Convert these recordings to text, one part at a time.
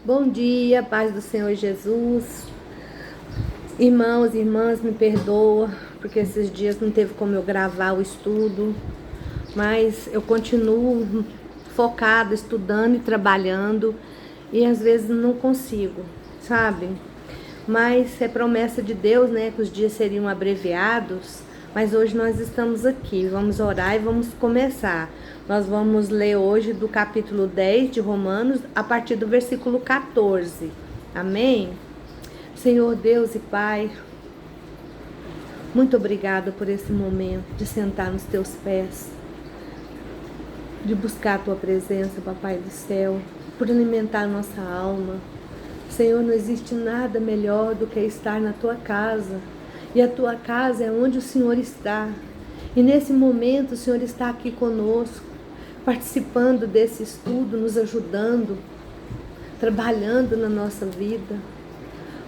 Bom dia, paz do Senhor Jesus. Irmãos e irmãs, me perdoa, porque esses dias não teve como eu gravar o estudo, mas eu continuo focada, estudando e trabalhando, e às vezes não consigo, sabe? Mas é promessa de Deus, né, que os dias seriam abreviados, mas hoje nós estamos aqui, vamos orar e vamos começar. Nós vamos ler hoje do capítulo 10 de Romanos, a partir do versículo 14. Amém? Senhor Deus e Pai, muito obrigada por esse momento de sentar nos teus pés, de buscar a tua presença, Papai do céu, por alimentar a nossa alma. Senhor, não existe nada melhor do que estar na tua casa. E a tua casa é onde o Senhor está. E nesse momento o Senhor está aqui conosco, participando desse estudo, nos ajudando, trabalhando na nossa vida.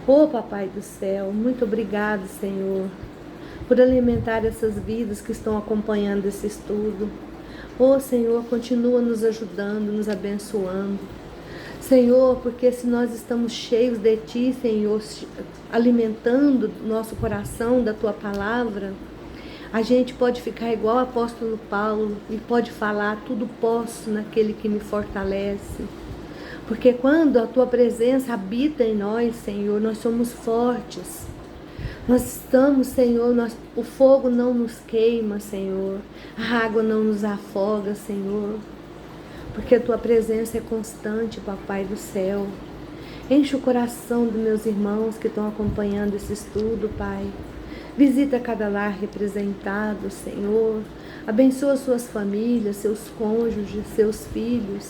Oh, Papai do céu, muito obrigado, Senhor, por alimentar essas vidas que estão acompanhando esse estudo. Oh, Senhor, continua nos ajudando, nos abençoando. Senhor, porque se nós estamos cheios de Ti, Senhor, alimentando nosso coração da Tua palavra, a gente pode ficar igual o apóstolo Paulo e pode falar: tudo posso naquele que me fortalece. Porque quando a Tua presença habita em nós, Senhor, nós somos fortes. Nós estamos, Senhor, o fogo não nos queima, Senhor. A água não nos afoga, Senhor. Porque a Tua presença é constante, Papai do céu. Enche o coração dos meus irmãos que estão acompanhando esse estudo, Pai. Visita cada lar representado, Senhor. Abençoa suas famílias, seus cônjuges, seus filhos,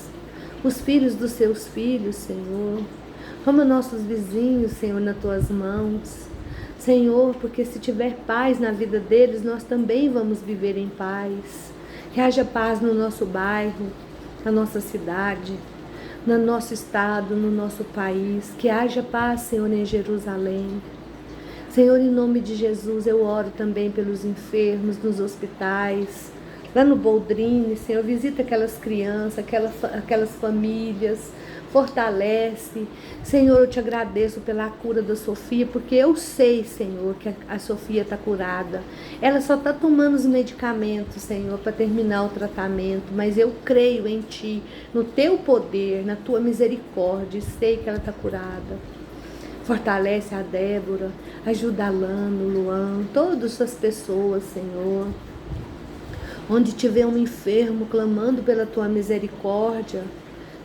os filhos dos seus filhos, Senhor. Toma nossos vizinhos, Senhor, nas Tuas mãos. Senhor, porque se tiver paz na vida deles, nós também vamos viver em paz. Que haja paz no nosso bairro, na nossa cidade, no nosso estado, no nosso país. Que haja paz, Senhor, em Jerusalém. Senhor, em nome de Jesus, eu oro também pelos enfermos, nos hospitais, lá no Boldrini. Senhor, visita aquelas crianças, aquelas famílias, fortalece. Senhor, eu te agradeço pela cura da Sofia, porque eu sei, Senhor, que a Sofia está curada. Ela só está tomando os medicamentos, Senhor, para terminar o tratamento, mas eu creio em Ti, no Teu poder, na Tua misericórdia, e sei que ela está curada. Fortalece a Débora, ajuda a Lano, Luan, todas as pessoas, Senhor. Onde tiver um enfermo clamando pela Tua misericórdia,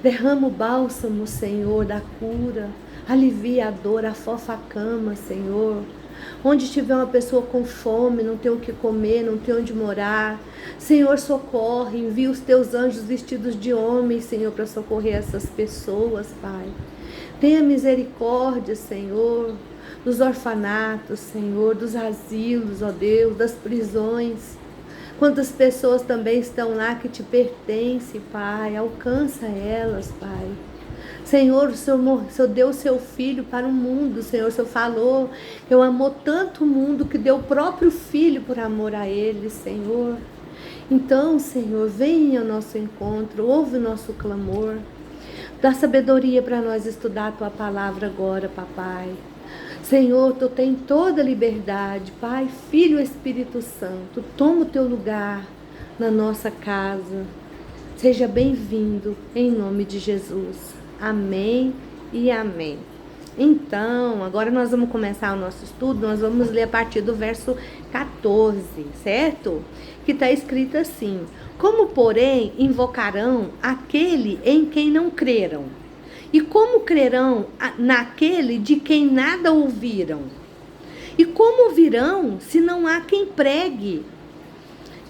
derrama o bálsamo, Senhor, da cura. Alivia a dor, afofa a cama, Senhor. Onde tiver uma pessoa com fome, não tem o que comer, não tem onde morar, Senhor, socorre. Envia os Teus anjos vestidos de homens, Senhor, para socorrer essas pessoas, Pai. Tenha misericórdia, Senhor, dos orfanatos, Senhor, dos asilos, ó Deus, das prisões. Quantas pessoas também estão lá que Te pertencem, Pai. Alcança elas, Pai. Senhor, o Senhor deu o Seu Filho para o mundo, Senhor. O Senhor falou que Eu amou tanto o mundo que deu o próprio Filho por amor a Ele, Senhor. Então, Senhor, venha ao nosso encontro, ouve o nosso clamor. Dá sabedoria para nós estudar a Tua palavra agora, Papai. Senhor, Tu tem toda a liberdade, Pai, Filho e Espírito Santo. Toma o Teu lugar na nossa casa. Seja bem-vindo, em nome de Jesus. Amém e amém. Então, agora nós vamos começar o nosso estudo. Nós vamos ler a partir do verso 14, certo? Que está escrito assim: como, porém, invocarão aquele em quem não creram? E como crerão naquele de quem nada ouviram? E como ouvirão se não há quem pregue?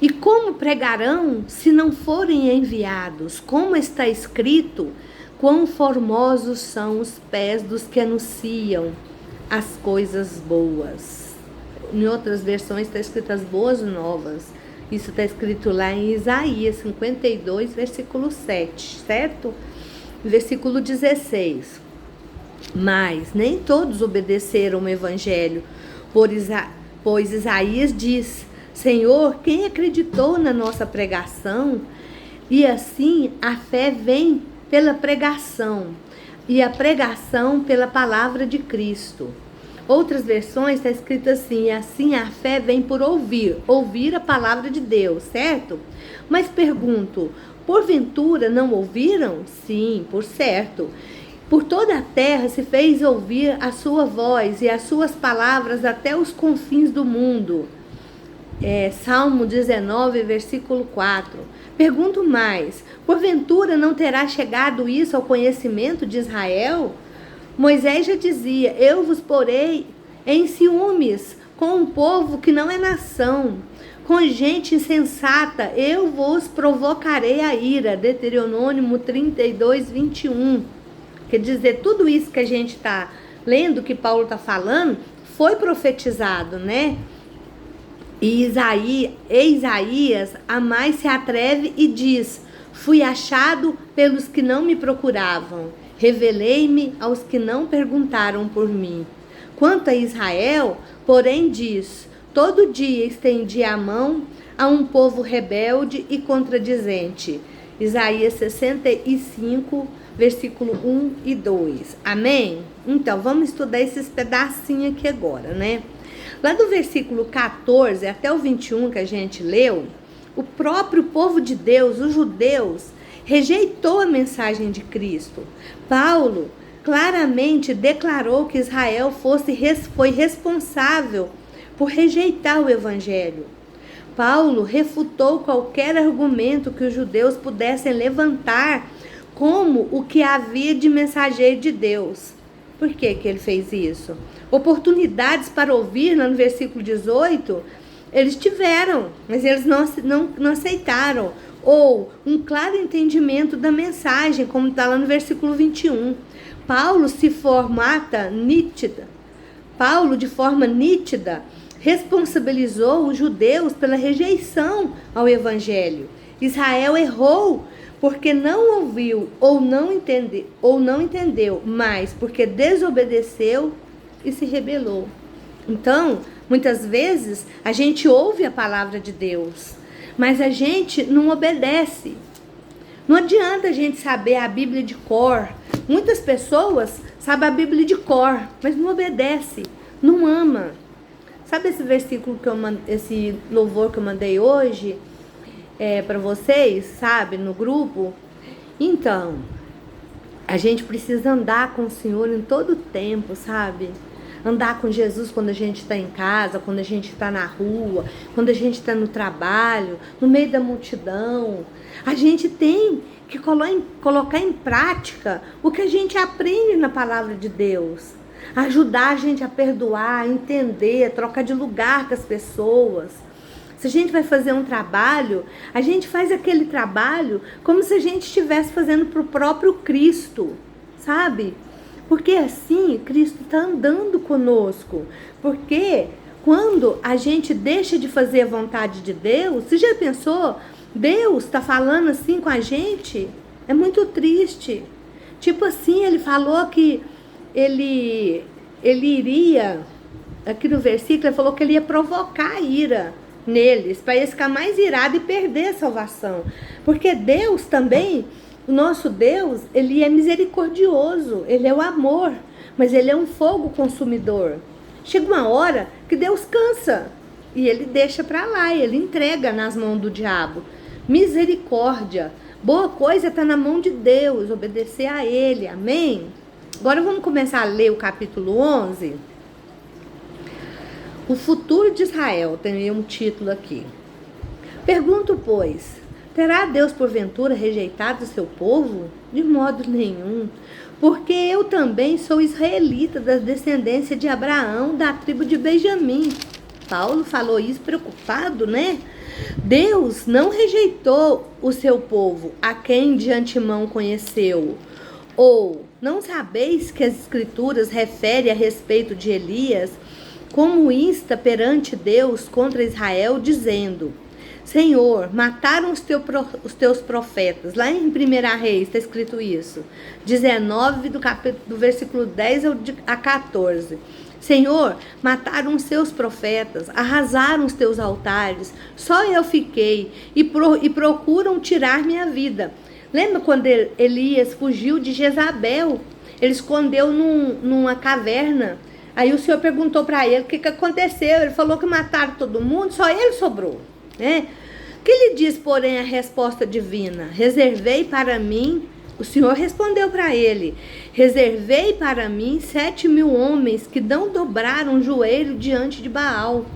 E como pregarão se não forem enviados? Como está escrito: quão formosos são os pés dos que anunciam as coisas boas. Em outras versões está escrito as boas novas. Isso está escrito lá em Isaías 52, versículo 7, certo? Versículo 16. Mas nem todos obedeceram o evangelho, pois Isaías diz: Senhor, quem acreditou na nossa pregação? E assim a fé vem pela pregação. e a pregação pela palavra de Cristo. Outras versões está escrito assim: assim a fé vem por ouvir a palavra de Deus, certo? Mas pergunto, porventura não ouviram? Sim, por certo. Por toda a terra se fez ouvir a sua voz e as suas palavras até os confins do mundo. Salmo 19, versículo 4. Pergunto mais, porventura não terá chegado isso ao conhecimento de Israel? Moisés já dizia: eu vos porei em ciúmes com um povo que não é nação, com gente insensata, eu vos provocarei a ira. Deuteronômio 32, 21. Quer dizer, tudo isso que a gente está lendo, que Paulo está falando, foi profetizado, né? E Isaías a mais se atreve e diz: fui achado pelos que não me procuravam, revelei-me aos que não perguntaram por mim. Quanto a Israel, porém diz: todo dia estendi a mão a um povo rebelde e contradizente. Isaías 65, versículo 1 e 2. Amém? Então, vamos estudar esses pedacinhos aqui agora, né? Lá do versículo 14 até o 21 que a gente leu, o próprio povo de Deus, os judeus, rejeitou a mensagem de Cristo. Paulo claramente declarou que Israel foi responsável por rejeitar o evangelho. Paulo refutou qualquer argumento que os judeus pudessem levantar como o que havia de mensageiro de Deus. Por que ele fez isso? Oportunidades para ouvir, no versículo 18, eles tiveram, mas eles não aceitaram. Ou um claro entendimento da mensagem, como está lá no versículo 21. Paulo, de forma nítida, responsabilizou os judeus pela rejeição ao evangelho. Israel errou porque não ouviu ou não entendeu, mas porque desobedeceu e se rebelou. Então, muitas vezes a gente ouve a palavra de Deus, mas a gente não obedece. Não adianta a gente saber a Bíblia de cor. Muitas pessoas sabem a Bíblia de cor, mas não obedece, não ama. Sabe esse versículo esse louvor que eu mandei hoje para vocês, sabe, no grupo? Então, a gente precisa andar com o Senhor em todo o tempo, sabe? Andar com Jesus quando a gente está em casa, quando a gente está na rua, quando a gente está no trabalho, no meio da multidão. A gente tem que colocar em prática o que a gente aprende na palavra de Deus. Ajudar a gente a perdoar, a entender, trocar de lugar com as pessoas. Se a gente vai fazer um trabalho, a gente faz aquele trabalho como se a gente estivesse fazendo para o próprio Cristo, sabe? Porque assim, Cristo está andando conosco. Porque quando a gente deixa de fazer a vontade de Deus, você já pensou? Deus está falando assim com a gente? É muito triste. Tipo assim, ele falou que ele iria, aqui no versículo, ele falou que ele ia provocar a ira neles, para eles ficar mais irados e perder a salvação. Porque Deus também, o nosso Deus, ele é misericordioso, ele é o amor, mas ele é um fogo consumidor. Chega uma hora que Deus cansa e ele deixa para lá, ele entrega nas mãos do diabo. Misericórdia, boa coisa está na mão de Deus, obedecer a ele, amém? Agora vamos começar a ler o capítulo 11. O futuro de Israel, tem um título aqui. Pergunto, pois, terá Deus porventura rejeitado o seu povo? De modo nenhum, porque eu também sou israelita da descendência de Abraão, da tribo de Benjamim. Paulo falou isso preocupado, né? Deus não rejeitou o seu povo, a quem de antemão conheceu. Ou, não sabeis que as escrituras referem a respeito de Elias, como insta perante Deus contra Israel, dizendo: Senhor, mataram os teus profetas. Lá em 1 Reis está escrito isso, 19 do versículo 10 a 14. Senhor, mataram os seus profetas, arrasaram os teus altares, só eu fiquei, e procuram tirar minha vida. Lembra quando Elias fugiu de Jezabel? Ele escondeu numa caverna. Aí o Senhor perguntou para ele o que aconteceu. Ele falou que mataram todo mundo, só ele sobrou, né? O que ele diz, porém, a resposta divina? Reservei para mim, o Senhor respondeu para ele, reservei para mim 7.000 homens que não dobraram o joelho diante de Baal.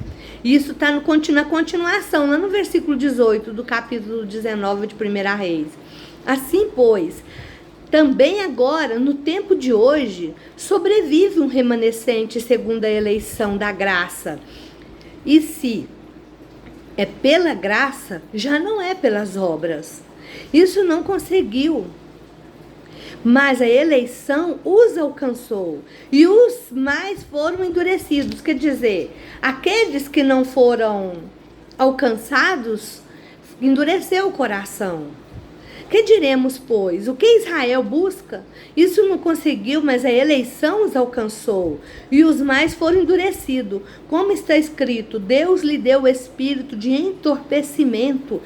Isso está na continuação, lá no versículo 18 do capítulo 19 de 1 Reis. Assim, pois, também agora, no tempo de hoje, sobrevive um remanescente segundo a eleição da graça. E se é pela graça, já não é pelas obras. Isso não conseguiu. Mas a eleição os alcançou e os mais foram endurecidos. Quer dizer, aqueles que não foram alcançados, endureceu o coração. Que diremos, pois? O que Israel busca? Isso não conseguiu, mas a eleição os alcançou e os mais foram endurecidos. Como está escrito, Deus lhe deu o espírito de entorpecimento,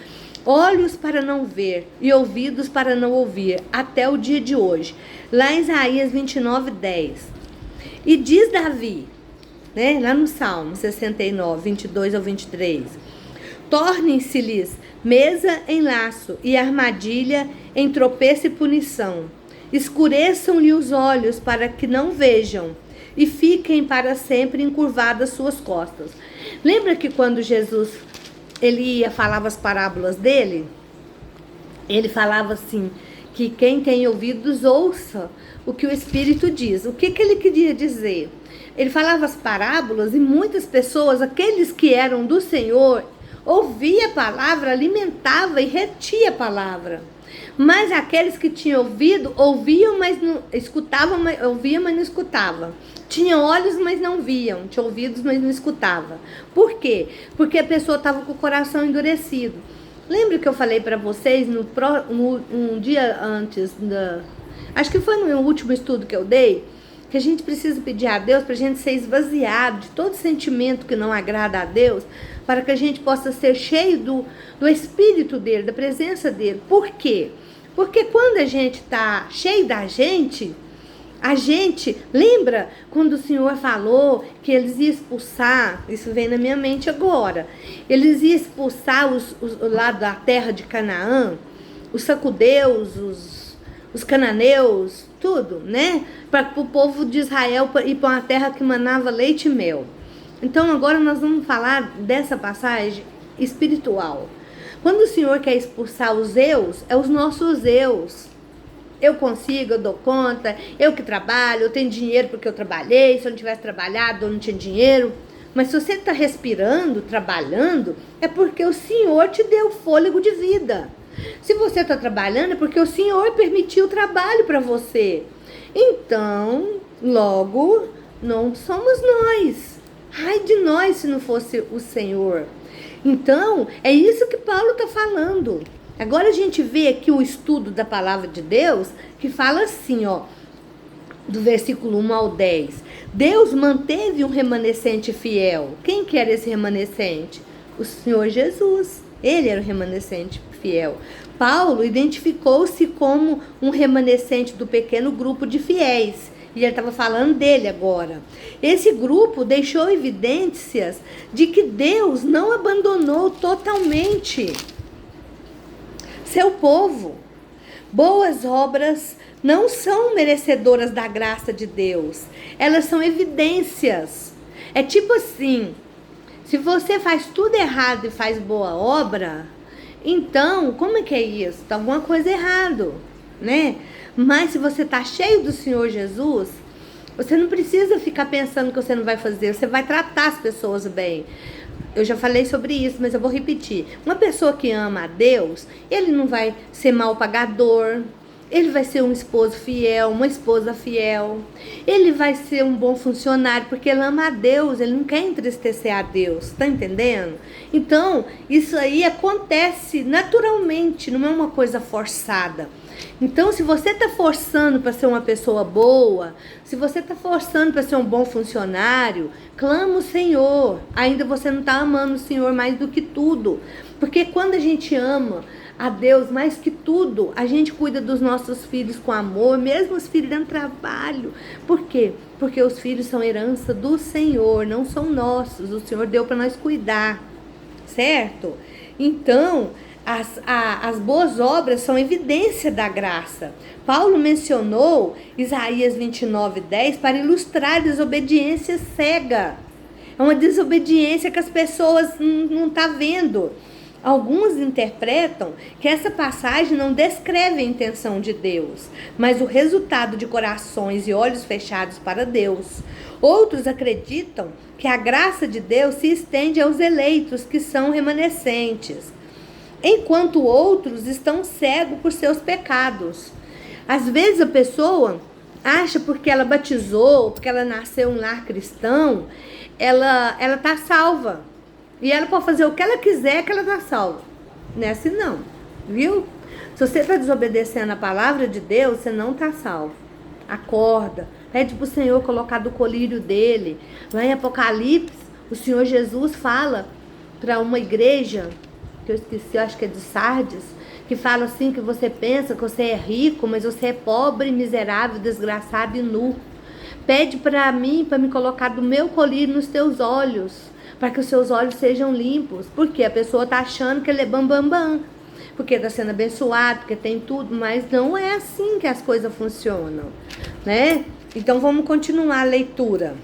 olhos para não ver e ouvidos para não ouvir, até o dia de hoje. Lá em Isaías 29:10. E diz Davi, né, lá no Salmo 69, 22 ao 23, tornem-se-lhes mesa em laço e armadilha em tropeço e punição. Escureçam-lhe os olhos para que não vejam e fiquem para sempre encurvadas suas costas. Lembra que quando Jesus falava as parábolas dele, ele falava assim, que quem tem ouvidos ouça o que o Espírito diz. O que ele queria dizer? Ele falava as parábolas e muitas pessoas, aqueles que eram do Senhor, ouvia a palavra, alimentava e retia a palavra. Mas aqueles que tinham ouvido, ouviam, mas não escutavam, ouviam, mas não escutavam. Tinha olhos, mas não viam. Tinha ouvidos, mas não escutava. Por quê? Porque a pessoa estava com o coração endurecido. Lembra que eu falei para vocês um dia antes, acho que foi no último estudo que eu dei, que a gente precisa pedir a Deus para a gente ser esvaziado de todo sentimento que não agrada a Deus, para que a gente possa ser cheio do Espírito dele, da presença dele. Por quê? Porque quando a gente está cheio da gente, a gente, lembra quando o Senhor falou que eles iam expulsar, isso vem na minha mente agora, eles iam expulsar lá da terra de Canaã, os sacudeus, os cananeus, tudo, né? Para o povo de Israel ir para uma terra que manava leite e mel. Então agora nós vamos falar dessa passagem espiritual. Quando o Senhor quer expulsar os eus, é os nossos eus. Eu consigo, eu dou conta, eu que trabalho, eu tenho dinheiro porque eu trabalhei, se eu não tivesse trabalhado eu não tinha dinheiro. Mas se você está respirando, trabalhando, é porque o Senhor te deu fôlego de vida. Se você está trabalhando, é porque o Senhor permitiu o trabalho para você. Então, logo, não somos nós. Ai de nós se não fosse o Senhor. Então, é isso que Paulo está falando. Agora a gente vê aqui o estudo da palavra de Deus, que fala assim, ó, do versículo 1 ao 10. Deus manteve um remanescente fiel. Quem que era esse remanescente? O Senhor Jesus. Ele era o remanescente fiel. Paulo identificou-se como um remanescente do pequeno grupo de fiéis. E ele estava falando dele agora. Esse grupo deixou evidências de que Deus não abandonou totalmente seu povo. Boas obras não são merecedoras da graça de Deus. Elas são evidências. É tipo assim, se você faz tudo errado e faz boa obra, então, como é que é isso? Está alguma coisa errado, né? Mas se você está cheio do Senhor Jesus, você não precisa ficar pensando que você não vai fazer. Você vai tratar as pessoas bem. Eu já falei sobre isso, mas eu vou repetir. Uma pessoa que ama a Deus, ele não vai ser mal pagador. Ele vai ser um esposo fiel, uma esposa fiel. Ele vai ser um bom funcionário, porque ele ama a Deus, ele não quer entristecer a Deus, tá entendendo? Então, isso aí acontece naturalmente, não é uma coisa forçada. Então, se você está forçando para ser uma pessoa boa, se você está forçando para ser um bom funcionário, clama o Senhor. Ainda você não está amando o Senhor mais do que tudo. Porque quando a gente ama a Deus mais que tudo, a gente cuida dos nossos filhos com amor, mesmo os filhos dando trabalho. Por quê? Porque os filhos são herança do Senhor, não são nossos. O Senhor deu para nós cuidar, certo? Então, as boas obras são evidência da graça. Paulo mencionou Isaías 29:10 para ilustrar a desobediência cega. É uma desobediência que as pessoas não estão vendo. Alguns interpretam que essa passagem não descreve a intenção de Deus, mas o resultado de corações e olhos fechados para Deus. Outros acreditam que a graça de Deus se estende aos eleitos que são remanescentes, enquanto outros estão cegos por seus pecados. Às vezes a pessoa acha porque ela batizou, porque ela nasceu em um lar cristão, ela está salva. E ela pode fazer o que ela quiser que ela está salva. Não é assim não, viu? Se você está desobedecendo a palavra de Deus, você não está salvo. Acorda, pede para o Senhor colocar do colírio dele. Lá em Apocalipse, o Senhor Jesus fala para uma igreja, que eu esqueci, acho que é de Sardes, que fala assim, que você pensa que você é rico, mas você é pobre, miserável, desgraçado e nu. Pede para mim, para me colocar do meu colírio nos teus olhos, para que os seus olhos sejam limpos. Porque a pessoa está achando que ele é bam, porque está sendo abençoado, porque tem tudo, mas não é assim que as coisas funcionam, né? Então vamos continuar a leitura.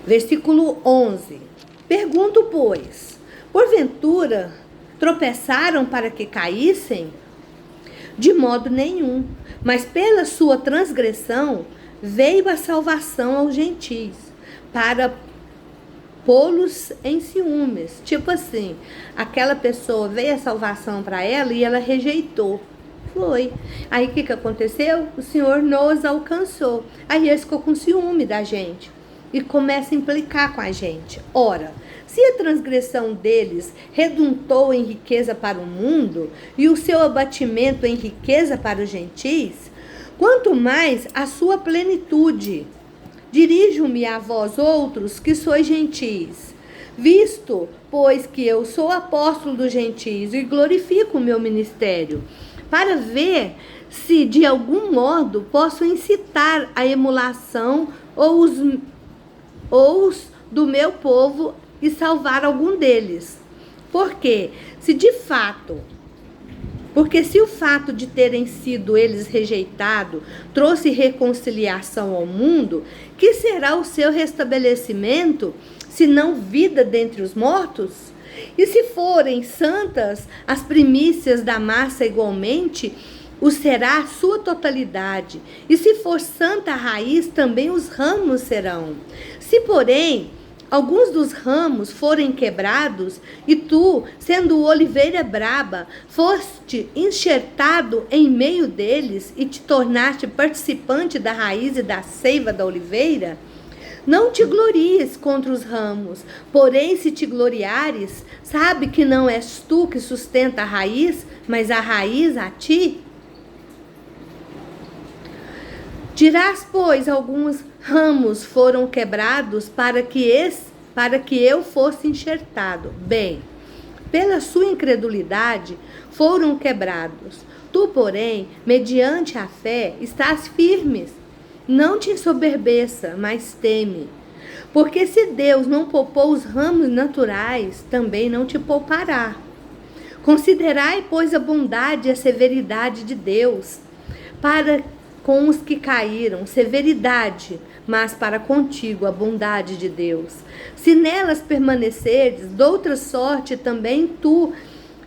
Versículo 11. Pergunto, pois, porventura tropeçaram para que caíssem? De modo nenhum, mas pela sua transgressão veio a salvação aos gentios, para pô-los em ciúmes. Tipo assim, aquela pessoa veio a salvação para ela e ela rejeitou. Foi. Aí o que aconteceu? O Senhor nos alcançou. Aí ele ficou com ciúme da gente e começa a implicar com a gente. Ora, se a transgressão deles redundou em riqueza para o mundo e o seu abatimento em riqueza para os gentis, quanto mais a sua plenitude. Dirijo-me a vós outros que sois gentis, visto, pois, que eu sou apóstolo dos gentis e glorifico o meu ministério, para ver se de algum modo posso incitar a emulação ou os do meu povo e salvar algum deles. Porque se o fato de terem sido eles rejeitados trouxe reconciliação ao mundo, que será o seu restabelecimento, se não vida dentre os mortos? E se forem santas as primícias da massa igualmente, o será a sua totalidade. E se for santa a raiz, também os ramos serão. Se, porém, alguns dos ramos forem quebrados, e tu, sendo oliveira braba, foste enxertado em meio deles e te tornaste participante da raiz e da seiva da oliveira, não te glories contra os ramos, porém se te gloriares, sabe que não és tu que sustenta a raiz, mas a raiz a ti. Dirás, pois, alguns ramos foram quebrados para que eu fosse enxertado. Bem, pela sua incredulidade foram quebrados. Tu, porém, mediante a fé, estás firmes. Não te ensoberbeça, mas teme. Porque se Deus não poupou os ramos naturais, também não te poupará. Considerai, pois, a bondade e a severidade de Deus para com os que caíram, severidade, mas para contigo a bondade de Deus. Se nelas permaneceres, doutra sorte também tu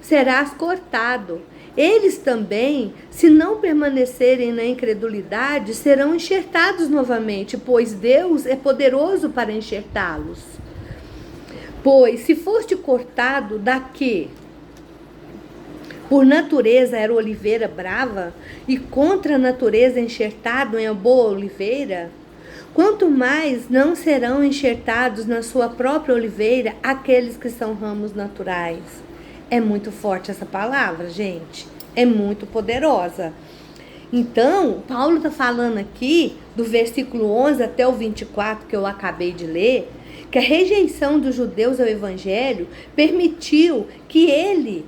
serás cortado. Eles também, se não permanecerem na incredulidade, serão enxertados novamente, pois Deus é poderoso para enxertá-los. Pois se foste cortado da que por natureza era oliveira brava, e contra a natureza enxertado em a boa oliveira, quanto mais não serão enxertados na sua própria oliveira aqueles que são ramos naturais. É muito forte essa palavra, gente. é muito poderosa. Então, Paulo está falando aqui, do versículo 11 até o 24, que eu acabei de ler, que a rejeição dos judeus ao evangelho permitiu que ele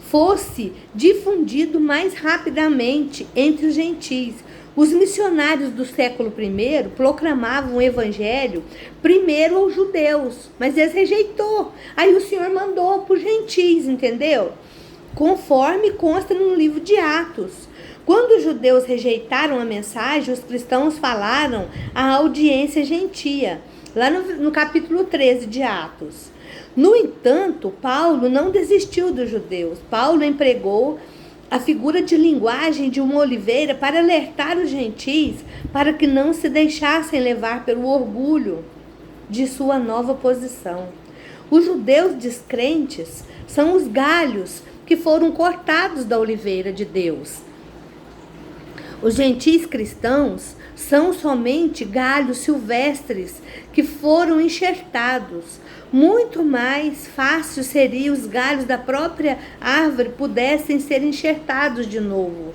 fosse difundido mais rapidamente entre os gentios. Os missionários do século I proclamavam o evangelho primeiro aos judeus, mas eles rejeitou. Aí o Senhor mandou para os gentios, entendeu? Conforme consta no livro de Atos. Quando os judeus rejeitaram a mensagem, os cristãos falaram à audiência gentia, lá no capítulo 13 de Atos. No entanto, Paulo não desistiu dos judeus. Paulo empregou a figura de linguagem de uma oliveira para alertar os gentis para que não se deixassem levar pelo orgulho de sua nova posição. Os judeus descrentes são os galhos que foram cortados da oliveira de Deus. Os gentis cristãos são somente galhos silvestres que foram enxertados. Muito mais fácil seria os galhos da própria árvore pudessem ser enxertados de novo,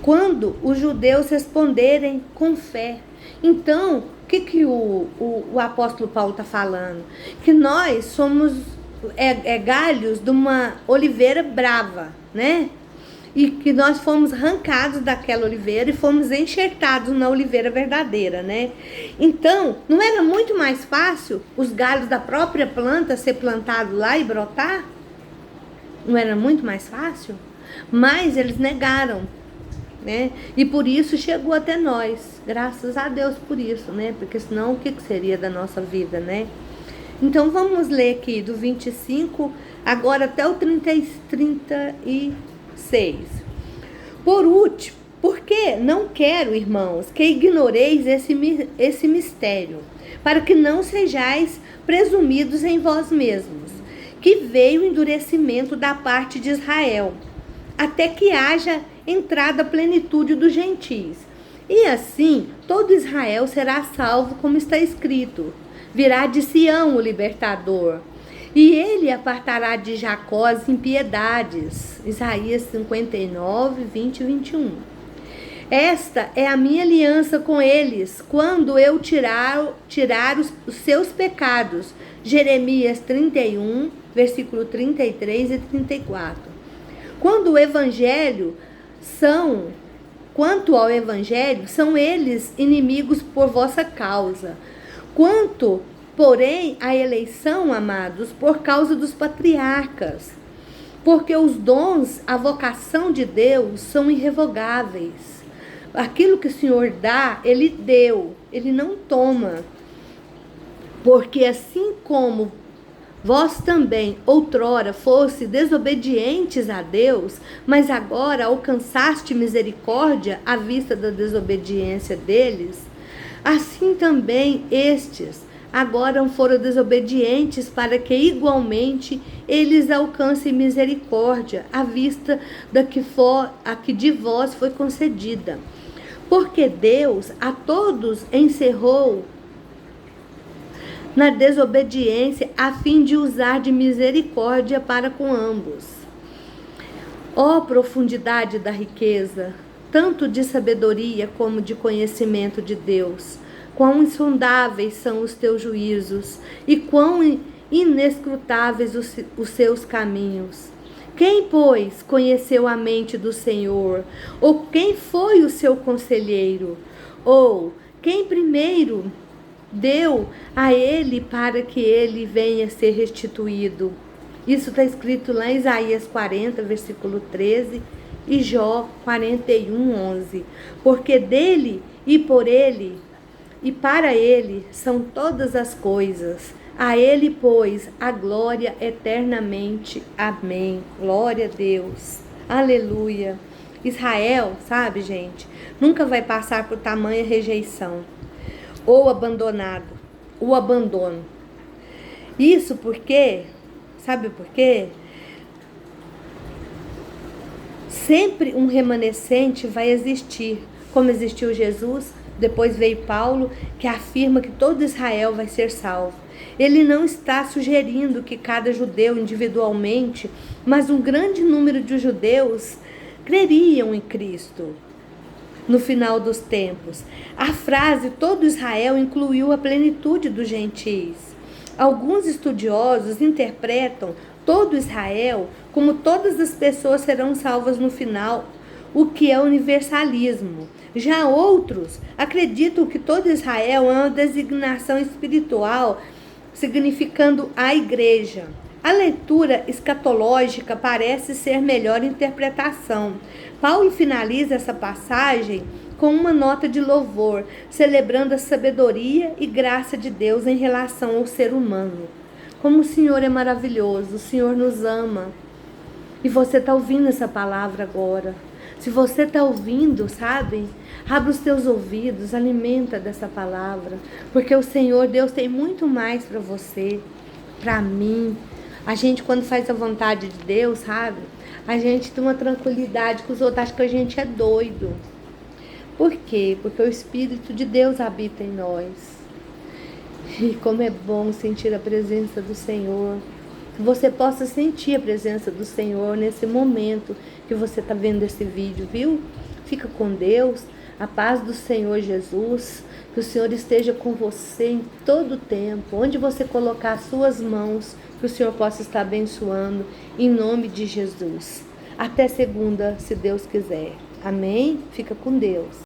quando os judeus responderem com fé. Então, o que o apóstolo Paulo está falando? Que nós somos galhos de uma oliveira brava, né? E que nós fomos arrancados daquela oliveira e fomos enxertados na oliveira verdadeira, né? Então, não era muito mais fácil os galhos da própria planta ser plantado lá e brotar? Não era muito mais fácil? Mas eles negaram, né? E por isso chegou até nós. Graças a Deus por isso, né? Porque senão o que seria da nossa vida, né? Então vamos ler aqui do 25 agora até o 36. Por último, porque não quero, irmãos, que ignoreis esse mistério, para que não sejais presumidos em vós mesmos, que veio o endurecimento da parte de Israel, até que haja entrada a plenitude dos gentios. E assim, todo Israel será salvo, como está escrito: virá de Sião o libertador, e ele apartará de Jacó as impiedades. Isaías 59, 20 e 21. Esta é a minha aliança com eles, quando eu tirar os seus pecados. Jeremias 31, versículo 33 e 34. Quanto ao Evangelho, são eles inimigos por vossa causa. Quanto, porém, à eleição, amados, por causa dos patriarcas, porque os dons, a vocação de Deus são irrevogáveis. Aquilo que o Senhor dá, Ele deu, Ele não toma. Porque assim como vós também outrora fosse desobedientes a Deus, mas agora alcançaste misericórdia à vista da desobediência deles, assim também estes agora foram desobedientes, para que igualmente eles alcancem misericórdia à vista da que de vós foi concedida. Porque Deus a todos encerrou na desobediência, a fim de usar de misericórdia para com ambos. Ó profundidade da riqueza, tanto de sabedoria como de conhecimento de Deus! Quão insondáveis são os teus juízos, e quão inescrutáveis os seus caminhos! Quem, pois, conheceu a mente do Senhor? Ou quem foi o seu conselheiro? Ou quem primeiro deu a ele para que ele venha a ser restituído? Isso está escrito lá em Isaías 40, versículo 13, e Jó 41, 11. Porque dele e por ele e para ele são todas as coisas. A ele, pois, a glória eternamente. Amém. Glória a Deus. Aleluia. Israel, sabe, gente, nunca vai passar por tamanha rejeição ou abandonado, o abandono. Isso porque, sabe por quê? Sempre um remanescente vai existir, como existiu Jesus. Depois veio Paulo, que afirma que todo Israel vai ser salvo. Ele não está sugerindo que cada judeu individualmente, mas um grande número de judeus creriam em Cristo no final dos tempos. A frase todo Israel incluiu a plenitude dos gentis. Alguns estudiosos interpretam todo Israel como todas as pessoas serão salvas no final, o que é universalismo. Já outros acreditam que todo Israel é uma designação espiritual, significando a igreja. A leitura escatológica parece ser melhor interpretação. Paulo finaliza essa passagem com uma nota de louvor, celebrando a sabedoria e graça de Deus em relação ao ser humano. Como o Senhor é maravilhoso, o Senhor nos ama. E você está ouvindo essa palavra agora. Se você está ouvindo, sabe? Abra os teus ouvidos, alimenta dessa palavra. Porque o Senhor, Deus, tem muito mais para você, para mim. A gente, quando faz a vontade de Deus, sabe? A gente tem uma tranquilidade que os outros acham que a gente é doido. Por quê? Porque o Espírito de Deus habita em nós. E como é bom sentir a presença do Senhor. Que você possa sentir a presença do Senhor nesse momento que você está vendo esse vídeo, viu? Fica com Deus, a paz do Senhor Jesus, que o Senhor esteja com você em todo o tempo, onde você colocar as suas mãos, que o Senhor possa estar abençoando, em nome de Jesus. Até segunda, se Deus quiser. Amém? Fica com Deus.